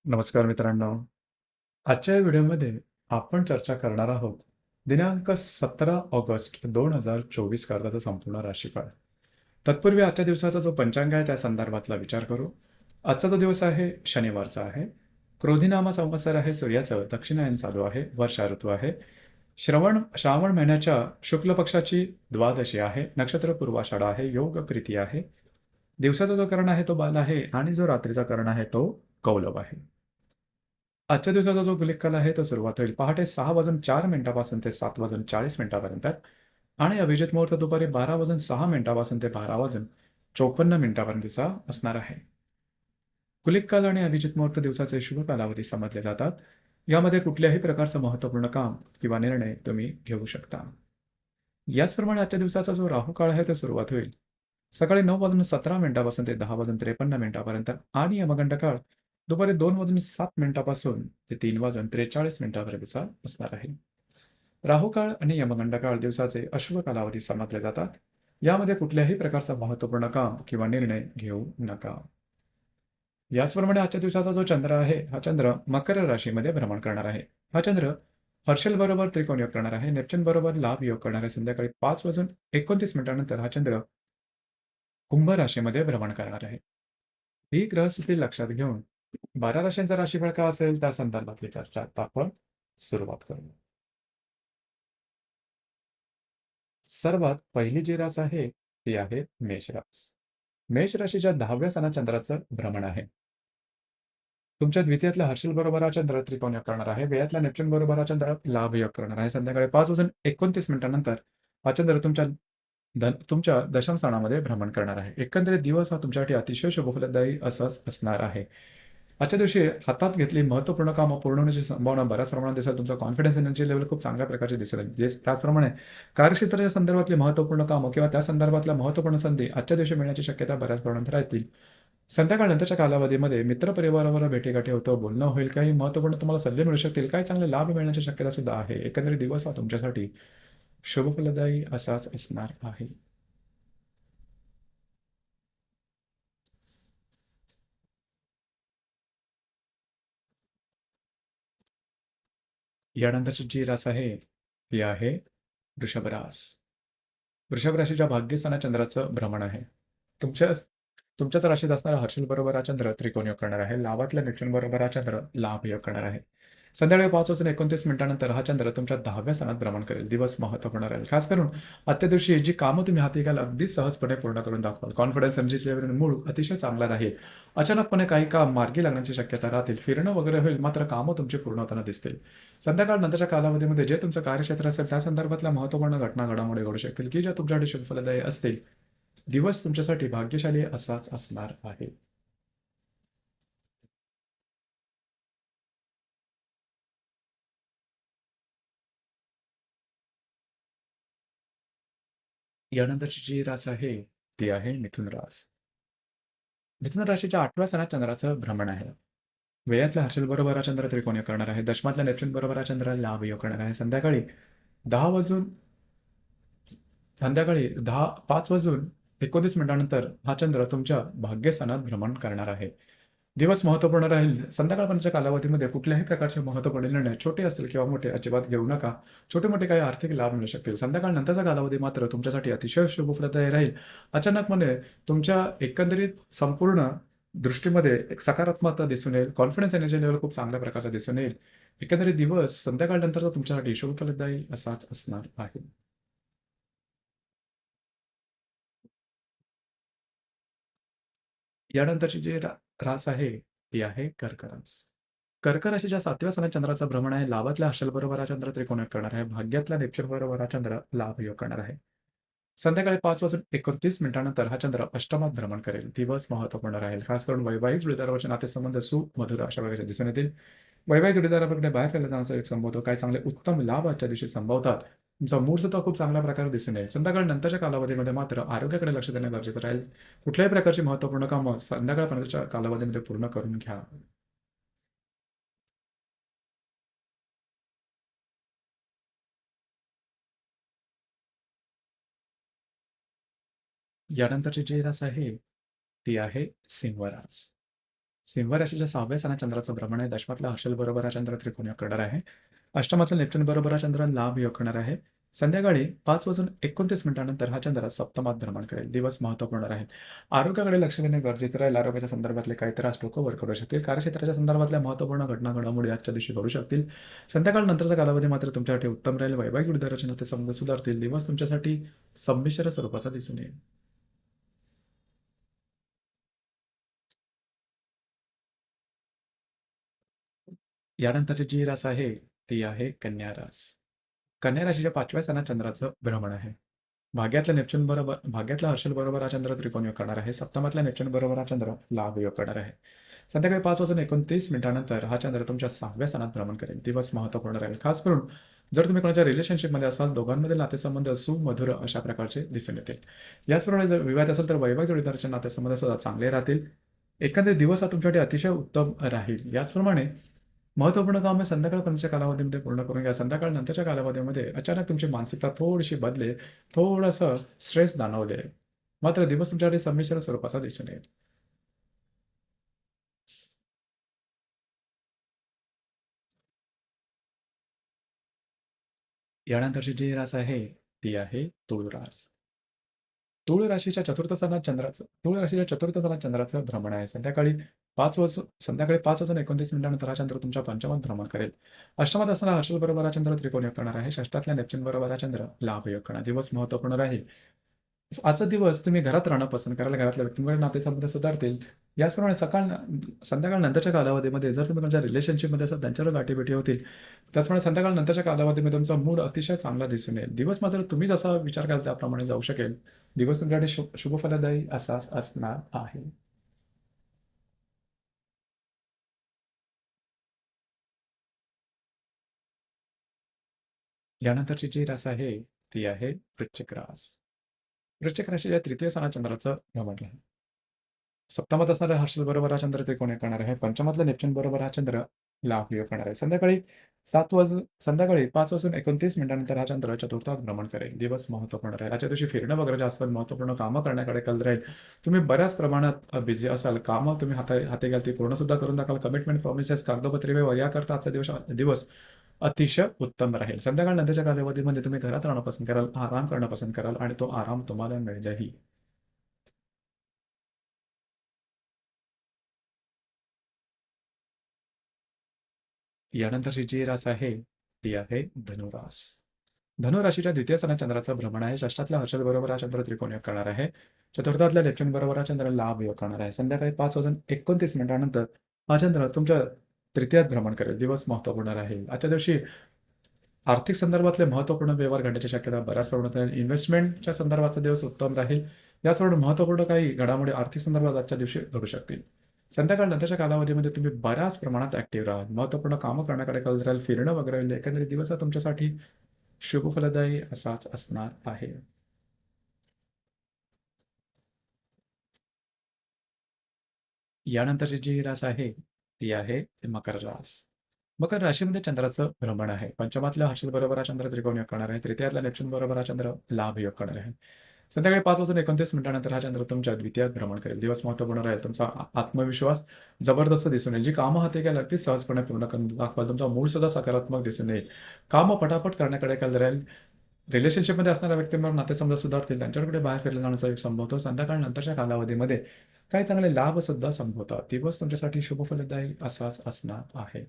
नमस्कार मित्रांनो. आजच्या या व्हिडिओमध्ये आपण चर्चा करणार आहोत दिनांक 17 ऑगस्ट 2024 करताचा संपूर्ण राशीफळ. तत्पूर्वी आजच्या दिवसाचा जो पंचांग आहे त्या संदर्भातला विचार करू. आजचा जो दिवस आहे शनिवारचा आहे. क्रोधिनामा संवत्सर आहे, सूर्याचं दक्षिणायन चालू आहे, वर्षा ऋतू आहे. श्रावण महिन्याच्या शुक्ल पक्षाची द्वादशी आहे, नक्षत्र पूर्वाषाढा आहे, योग प्रीती आहे. दिवसाचा जो कर्ण आहे तो बाल आहे आणि जो रात्रीचा कर्ण आहे तो कौलव आहे. आजच्या दिवसाचा जो गुलिक काल आहे तो सुरुवात होईल पहाटे 6 वाजून 4 मिनिटापासून ते 7 वाजून 40 मिनिटापर्यंत आणि अभिजित मुहूर्त दुपारी 12 वाजून 6 मिनिटापासून ते 12 वाजून 54 मिनिटापर्यंतचा असणार आहे. गुलिक काल आणि अभिजित मुहूर्त दिवसाचे शुभ कालावधी समजले जातात. यामध्ये कुठल्याही प्रकारचं महत्त्वपूर्ण काम किंवा निर्णय तुम्ही घेऊ शकता. याचप्रमाणे आजच्या दिवसाचा जो राहू काळ आहे तो सुरुवात होईल सकाळी 9 वाजून 17 मिनिटापासून ते 10 वाजून 53 मिनिटापर्यंत आणि यमगंड काळ दुपारी 2 वाजून 7 मिनिटापासून ते 3 वाजून 43 मिनिटापर्यंतचा असणार आहे. राहू काळ आणि यमगंड काळ दिवसाचे अशुभ कालावधी समजले जातात. यामध्ये कुठल्याही प्रकारचं महत्त्वपूर्ण काम किंवा निर्णय घेऊ नका. याचप्रमाणे आजच्या दिवसाचा जो चंद्र आहे हा चंद्र मकर राशीमध्ये भ्रमण करणार आहे. हा चंद्र हर्षल बरोबर त्रिकोण योग करणार आहे, नेपच्यून बरोबर लाभ योग करणार आहे. संध्याकाळी 5 वाजून 29 मिनिटानंतर हा चंद्र कुंभ राशीमध्ये भ्रमण करणार आहे. ही ग्रहस्थिती लक्षात घेऊन 12 राशींचा राशीफळ काय असेल त्या संदर्भातली चर्चा आता आपण सुरुवात करू. सर्वात पहिली जी रास आहे ती आहे मेष रास. मेष राशीच्या 10व्या स्थानात चंद्राचं भ्रमण आहे. तुमच्या द्वितीयातल्या हर्षल बरोबर हा चंद्र त्रिकोण योग करणार आहे. व्ययातल्या नेपच्यून बरोबर हा चंद्र लाभ योग करणार आहे. संध्याकाळी 5 वाजून 29 मिनिटानंतर हा चंद्र तुमच्या दशम स्थानामध्ये भ्रमण करणार आहे. एकंदरीत दिवस हा तुमच्यासाठी अतिशय शुभफलदायी असाच असणार आहे. आजच्या दिवशी हातात घेतली महत्त्वपूर्ण कामं पूर्ण होण्याची संभावना बऱ्याच प्रमाणात दिसेल. तुमचा कॉन्फिडन्स एनर्जी लेवल खूप चांगल्या प्रकारची दिसेल. त्याचप्रमाणे कार्यक्षेत्राच्या संदर्भातली महत्त्वपूर्ण कामं किंवा त्या संदर्भातल्या महत्त्वपूर्ण संधी आजच्या दिवशी मिळण्याची शक्यता बऱ्याच प्रमाणात राहतील. संध्याकाळनंतरच्या कालावधीमध्ये मित्रपरिवाराबरोबर भेटीगाठी होतं, बोलणं होईल, काही महत्त्वपूर्ण तुम्हाला सल्ले मिळू शकतील, काही चांगले लाभ मिळण्याची शक्यता सुद्धा आहे. एकंदरीत दिवस हा तुमच्यासाठी शुभफलदायी असाच असणार आहे. यानंतरची जी रास आहे ती आहे वृषभ रास. वृषभ राशीच्या भाग्यस्थानात चंद्राचं भ्रमण आहे. तुमच्या तुमच्याच राशीत असणारा हर्षल बरोबर हा चंद्र त्रिकोण योग करणार आहे. लाभातल्या नेपच्यून बरोबर हा चंद्र लाभ योग करणार आहे. संध्याकाळी 5 वाजून 29 मिनिटानंतर हा चंद्र तुमच्या 10व्या स्थानात भ्रमण करेल. दिवस महत्त्वपूर्ण राहील. खास करून आजच्या दिवशी जी कामं तुम्ही हाती घ्याल अगदी सहजपणे पूर्ण करून दाखवाल. कॉन्फिडन्स एनर्जी लेव्हल मूड अतिशय चांगला राहील. अचानकपणे काही काम मार्गी लागण्याची शक्यता राहतील. फिरणं वगैरे होईल, मात्र कामं तुमची पूर्ण होताना दिसतील. संध्याकाळ नंतरच्या कालावधीमध्ये जे तुमचं कार्यक्षेत्र असेल त्या संदर्भातल्या महत्त्वपूर्ण घटना घडामोडी घडू शकतील की ज्या तुमच्यासाठी शुभफलदायी असतील. दिवस तुमच्यासाठी भाग्यशाली असाच असणार आहे. यानंतरची जी रास आहे ती आहे मिथुन रास. मिथुन राशीच्या 8व्या स्थानात चंद्राचं भ्रमण आहे. व्ययातल्या हर्षल बरोबर हा चंद्र त्रिकोण योग करणार आहे. दशमातल्या नेपच्यून बरोबर हा चंद्र लाभ योग करणार आहे. दहा वाजून संध्याकाळी 5 वाजून 29 मिनिटानंतर हा चंद्र तुमच्या भाग्यस्थानात भ्रमण करणार आहे. दिवस महत्त्वपूर्ण राहील. संध्याकाळपर्यंतच्या कालावधीमध्ये कुठल्याही प्रकारचे महत्त्वपूर्ण निर्णय छोटे असतील किंवा मोठे अजिबात घेऊ नका. छोटे-मोठे काही आर्थिक लाभ मिळू शकतील. संध्याकाळ नंतरचा कालावधी मात्र तुमच्यासाठी अतिशय शुभप्रदायी राहील. अचानकपणे तुमच्या एकंदरीत संपूर्ण दृष्टीमध्ये एक सकारात्मकता दिसून येईल. कॉन्फिडन्स एनर्जी लेव्हल खूप चांगल्या प्रकारचा दिसून येईल. एकंदरीत दिवस संध्याकाळ नंतरचा तुमच्यासाठी शुभफलदायी असाच असणार आहे. यानंतरची जी रास आहे ती आहे कर्क रास. कर्क राशीच्या 7व्या स्थानात चंद्राचं भ्रमण आहे. लाभातल्या हर्षल बरोबर हा चंद्र त्रिकोण योग करणार आहे. भाग्यातल्या नेपच्यून बरोबर हा चंद्र लाभ योग करणार आहे. संध्याकाळी 5 वाजून 29 मिनिटानंतर हा चंद्र अष्टमात भ्रमण करेल. दिवस महत्त्वपूर्ण राहील. खास करून वैवाहिक जोडीदाराचे नातेसंबंध सुमधुर अशा प्रकारे दिसून येतील. वैवाहिक जोडीदाराकडे बाहेर फिरायला जाण्याचा एक संभवतो. काही चांगले उत्तम लाभ आजच्या दिवशी संभवतात. तुमचा मूड सुद्धा खूप चांगल्या प्रकारे दिसून येईल. संध्याकाळ नंतरच्या कालावधीमध्ये मात्र आरोग्याकडे लक्ष देणं गरजेचं राहील. कुठल्याही प्रकारची महत्त्वपूर्ण कामं संध्याकाळपर्यंतच्या कालावधीमध्ये पूर्ण करून घ्या. यानंतरची जी रास आहे ती आहे सिंह रास. सिंह राशीच्या 6व्या स्थानात चंद्राचं भ्रमण आहे. दशमातला हर्षल बरोबर हा चंद्र त्रिकोणी करणार आहे. अष्टमातला नेपच्यून बरोबर हा चंद्र लाभ योग करणार आहे. संध्याकाळी 5:29 हा चंद्र सप्तमात भ्रमण करेल. दिवस महत्त्वपूर्ण राहील. आरोग्याकडे लक्ष देणे गरजेचं राहील. आरोग्याच्या संदर्भातले काही त्रास डोकं वर करू शकतील. कार्यक्षेत्राच्या संदर्भातल्या महत्त्वपूर्ण घटना घडामोडी आजच्या दिवशी घडू शकतील. संध्याकाळ नंतरचा कालावधी मात्र तुमच्यासाठी उत्तम राहील. वैवाहिक विरुद्ध नातेसंबंध सुधारतील. दिवस तुमच्यासाठी संमिश्र स्वरूपाचा दिसून येईल. यानंतरची जी रास आहे ती आहे कन्या रास. कन्या राशीच्या 5व्या स्थानात चंद्राचं भ्रमण आहे. भाग्यातला हर्षल बरोबर हा चंद्र त्रिकोण योग करणार आहे. सप्तमातल्या नेपच्यून बरोबर हा चंद्र लाभ योग करणार आहे. संध्याकाळी 5:29 हा चंद्र तुमच्या 6व्या स्थानात भ्रमण करेल. दिवस महत्त्वपूर्ण राहील. खास करून जर तुम्ही कोणाच्या रिलेशनशिपमध्ये असाल, दोघांमधील नातेसंबंध सुमधुर अशा प्रकारचे दिसून येतील. याचप्रमाणे जर विवाहित असेल तर वैवाहिक जोडीदाराचे नातेसंबंध सुद्धा चांगले राहतील. एकंदरीत दिवस हा तुमच्यासाठी अतिशय उत्तम राहील. याचप्रमाणे महत्त्वपूर्ण कामे संध्याकाळपर्यंतच्या कालावधीमध्ये पूर्ण करून घ्या. संध्याकाळ नंतरच्या कालावधीमध्ये अचानक तुमची मानसिकता थोडीशी बदलेल, थोडंसं स्ट्रेस जाणवले. मात्र दिवस तुमच्यासाठी संमिश्र स्वरूपाचा दिसून येईल. यानंतरची जी रास आहे ती आहे तुळ रास. तुळ राशीच्या चतुर्थ स्थानात चंद्राचं भ्रमण आहे. संध्याकाळी 5:29 हा चंद्र तुमच्या पंचमात भ्रमण करेल. अष्टमात असणारा हर्षल बरोबर हा चंद्र त्रिकोण योग करणार आहे. षष्ठातल्या नेपच्यून बरोबर हा चंद्र लाभ योग करणार. दिवस महत्त्वपूर्ण राहील. आजचा दिवस तुम्ही घरात राहणं पसंत कराल. घरातल्या व्यक्तींकडे नातेसंबंध सुधारतील. याचप्रमाणे संध्याकाळ नंतरच्या कालावधीमध्ये जर तुम्ही कोणाच्या रिलेशनशिपमध्ये असाल त्यांच्यावर गाठीभेटी होतील. त्याचप्रमाणे संध्याकाळ नंतरच्या कालावधीमध्ये तुमचा मूड अतिशय चांगला दिसून येईल. दिवस मात्र तुम्ही जसा विचार कराल त्याप्रमाणे जाऊ शकेल. दिवस तुमच्यासाठी शुभफलदायी असाच असणार आहे. यानंतरची जी रास आहे ती आहे वृश्चिक रास. वृश्चिक राशीच्या तृतीय स्थानात चंद्राचं भ्रमण आहे. सप्तमात असणाऱ्या हर्षल बरोबर हा चंद्र त्रिकोणी करणार आहे. पंचमातला नेपच्यून बरोबर हा चंद्र लाभ योग करणार आहे. संध्याकाळी 5:29 हा चंद्र चतुर्थात भ्रमण करेल. दिवस महत्त्वपूर्ण राहील. आजच्या दिवशी फिरणं वगैरे जास्त महत्त्वपूर्ण कामं करण्याकडे कल राहील. तुम्ही बऱ्याच प्रमाणात बिझी असाल. कामं तुम्ही हाती घ्याल ती पूर्ण सुद्धा करून दाखवाल. कमिटमेंट, प्रॉमिसेस, कागदोपत्री व्यवहार याकरता आजचा दिवस अतिशय उत्तम राहील. संध्याकाळ नंतरच्या कालावधीमध्ये तुम्ही घरात राहणं पसंत कराल, आराम करणं पसंत कराल आणि तो आराम तुम्हाला मिळेलही. यानंतरची जी रास आहे ती आहे धनुरास. धनुराशीच्या द्वितीय स्थानात चंद्राचं भ्रमण आहे. षष्ठातल्या हर्षल बरोबर हा चंद्र त्रिकोण योग करणार आहे. चतुर्थातल्या नेपच्यून बरोबर हा चंद्र लाभ योग करणार आहे. संध्याकाळी 5:29 हा चंद्र तुमच्या तृतीयात भ्रमण करेल. दिवस महत्त्वपूर्ण राहील. आजच्या दिवशी आर्थिक संदर्भातले महत्त्वपूर्ण व्यवहार घडण्याची शक्यता बऱ्याच प्रमाणात आहे. इन्व्हेस्टमेंटच्या संदर्भातचा दिवस उत्तम राहील. याचबरोबर महत्त्वपूर्ण काही घडामोडी आर्थिक संदर्भात आजच्या दिवशी घडू शकतील. संध्याकाळ नंतरच्या कालावधीमध्ये तुम्ही बऱ्याच प्रमाणात ॲक्टिव्ह राहाल. महत्त्वपूर्ण कामं करण्याकडे कल राहील. फिरणं वगैरे राहील. एकंदरीत दिवस हा तुमच्यासाठी शुभफलदायी असाच असणार आहे. यानंतरची जी रास आहे ती आहे मकर रास. मकर राशीमध्ये चंद्राचं भ्रमण आहे. पंचमातल्या हर्षल बरोबर हा चंद्र त्रिकोण योग करणार आहे. तृतीयातल्या नेपच्यून बरोबर हा चंद्र लाभ योग करणार आहे. संध्याकाळी 5:29 हा चंद्र तुमच्या द्वितीयात भ्रमण करेल. दिवस महत्त्वपूर्ण राहील. तुमचा आत्मविश्वास जबरदस्त दिसून येईल. जी कामं हाती घ्याल अगदी सहजपणे पूर्ण करून दाखवाल. तुमचा मूड सुद्धा सकारात्मक दिसून येईल. कामं पटापट करण्याकडे कल राहील. रिलेशनशिपमध्ये असणाऱ्या व्यक्तींवर नातेसंबंध सुधारतील. त्यांच्याकडे बाहेर फिरला जाण्याचा एक संभवतो. संध्याकाळ नंतरच्या कालावधीमध्ये काही चांगले लाभ सुद्धा संभवतात. दिवस तुमच्यासाठी शुभफलदायी असाच असणार आहे.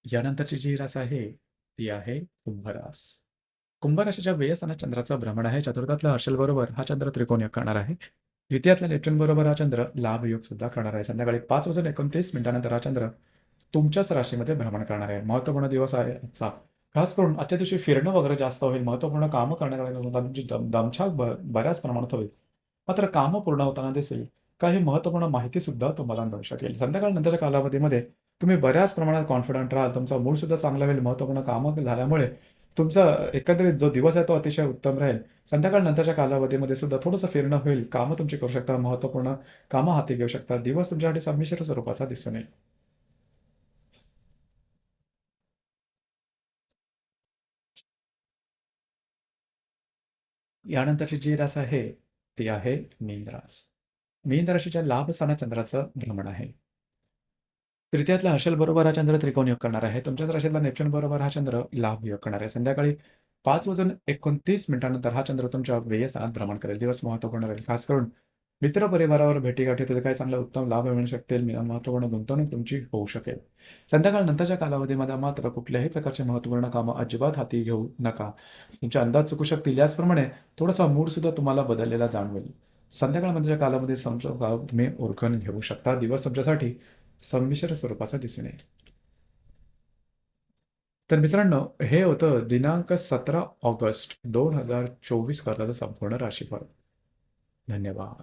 यानंतरची जी रास आहे ती आहे कुंभरास. कुंभ राशीच्या व्ययस्थानात चंद्राचं भ्रमण आहे. चतुर्थातल्या हर्षल बरोबर हा चंद्र त्रिकोण योग करणार आहे. द्वितीयातल्या नेपच्यून बरोबर हा चंद्र लाभ योग सुद्धा करणार आहे. संध्याकाळी 5:29 हा चंद्र तुमच्याच राशीमध्ये भ्रमण करणार आहे. महत्त्वपूर्ण दिवस आहे आजचा. खास करून आजच्या दिवशी फिरणं वगैरे जास्त होईल. महत्त्वपूर्ण कामं करण्याकडे तुमची दमछाक बऱ्याच प्रमाणात होईल. मात्र कामं पूर्ण होताना दिसेल. काही महत्त्वपूर्ण माहिती सुद्धा तुम्हाला मिळू शकेल. संध्याकाळ नंतरच्या कालावधीमध्ये तुम्ही बऱ्याच प्रमाणात कॉन्फिडंट राहाल. तुमचा मूड सुद्धा चांगला होईल. महत्त्वपूर्ण कामं झाल्यामुळे तुमचा एकंदरीत जो दिवस आहे तो अतिशय उत्तम राहील. संध्याकाळ नंतरच्या कालावधीमध्ये सुद्धा थोडंसं फिरणं होईल. कामं तुमची करू शकता. महत्त्वपूर्ण कामं हाती घेऊ शकता. दिवस तुमच्यासाठी संमिश्र स्वरूपाचा दिसून येईल. यानंतरची जी रास आहे ती आहे मीन रास. मीन राशीच्या लाभ स्थानात चंद्राचं भ्रमण आहे. तृतीयातल्या हर्षल बरोबर हा चंद्र त्रिकोण योग करणार आहे. तुमच्याच राशीतला नेपच्यून बरोबर हा चंद्र लाभ योग करणार आहे. संध्याकाळी 5:29 हा चंद्र तुमच्या व्यय स्थानात भ्रमण करेल. दिवस महत्त्वपूर्ण राहील. खास करून मित्रपरिवारावर भेटीगाठीतील काही चांगला उत्तम लाभ मिळू शकतील. महत्त्वपूर्ण गुंतवणूक तुमची होऊ शकेल. संध्याकाळ नंतरच्या कालावधीमध्ये मात्र कुठल्याही प्रकारचे महत्त्वपूर्ण कामं अजिबात हाती घेऊ नका. तुमचे अंदाज चुकू शकतील. याचप्रमाणे थोडासा मूड सुद्धा तुम्हाला बदललेला जाणवेल. संध्याकाळनंतरच्या कालावधीत तुम्ही ओळखून घेऊ शकता. दिवस तुमच्यासाठी संमिश्र स्वरूपाचा दिसून येईल. तर मित्रांनो, हे होतं दिनांक 17 ऑगस्ट 2024 करताचं संपूर्ण राशीफळ. धन्यवाद.